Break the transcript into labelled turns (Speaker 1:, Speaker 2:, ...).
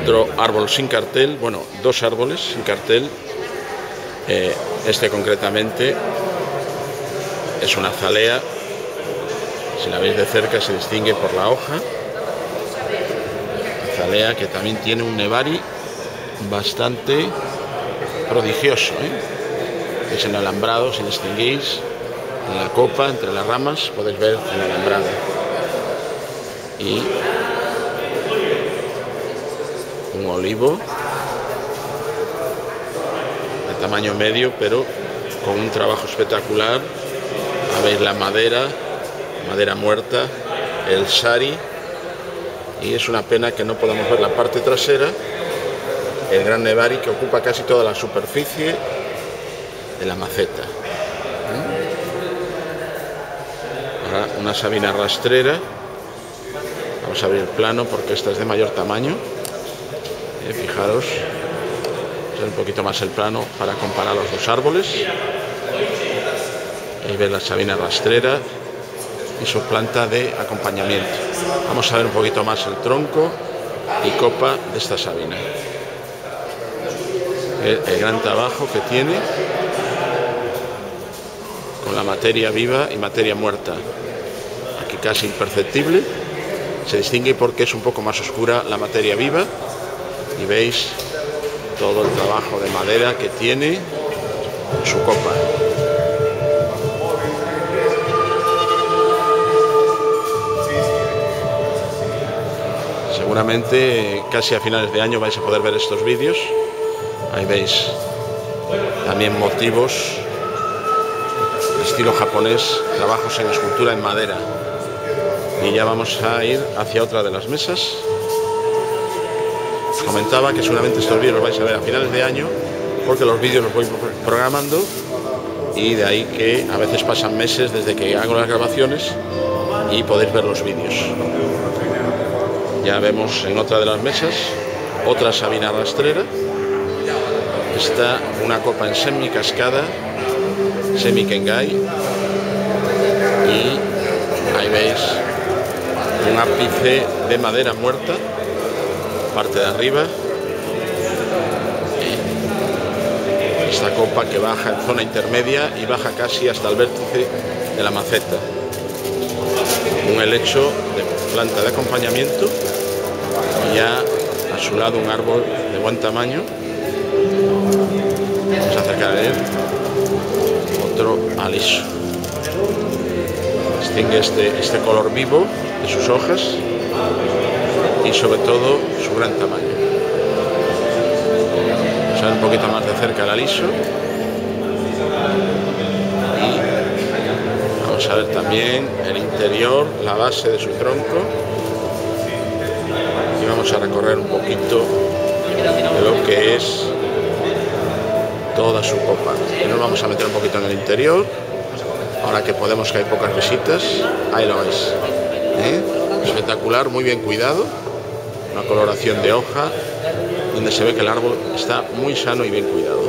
Speaker 1: Otro árbol sin cartel, bueno, dos árboles sin cartel. Este concretamente es una azalea. Si la veis de cerca se distingue por la hoja. Azalea que también tiene un nevari bastante prodigioso, Es en alambrado, si distinguís en la copa, entre las ramas, podéis ver el alambrado. Y un olivo de tamaño medio, pero con un trabajo espectacular. Veis la madera muerta, el sari, y es una pena que no podamos ver la parte trasera, el gran nevari que ocupa casi toda la superficie de la maceta. Ahora una sabina rastrera. Vamos a abrir el plano porque esta es de mayor tamaño. Fijaros, un poquito más el plano para comparar los dos árboles. Ahí ves la sabina rastrera y su planta de acompañamiento. Vamos a ver un poquito más el tronco y copa de esta sabina. El gran trabajo que tiene con la materia viva y materia muerta. Aquí casi imperceptible. Se distingue porque es un poco más oscura la materia viva. Y veis todo el trabajo de madera que tiene su copa. Seguramente casi a finales de año vais a poder ver estos vídeos. Ahí veis también motivos de estilo japonés, trabajos en escultura en madera. Y ya vamos a ir hacia otra de las mesas. Os comentaba que seguramente estos vídeos los vais a ver a finales de año, porque los vídeos los voy programando y de ahí que a veces pasan meses desde que hago las grabaciones y podéis ver los vídeos. Ya vemos en otra de las mesas otra sabina rastrera. Está una copa en semi-cascada, semi-kengai, y ahí veis un ápice de madera muerta, parte de arriba. Esta copa que baja en zona intermedia y baja casi hasta el vértice de la maceta. Un helecho de planta de acompañamiento y ya a su lado un árbol de buen tamaño. Vamos a acercar a él. Otro aliso. Distingue este color vivo de sus hojas y sobre todo su gran tamaño. Vamos a ver un poquito más de cerca el aliso. Y vamos a ver también el interior, la base de su tronco. Y vamos a recorrer un poquito de lo que es toda su copa. Y nos vamos a meter un poquito en el interior. Ahora que podemos, que hay pocas visitas. Ahí lo veis. Espectacular, muy bien cuidado. Una coloración de hoja donde se ve que el árbol está muy sano y bien cuidado.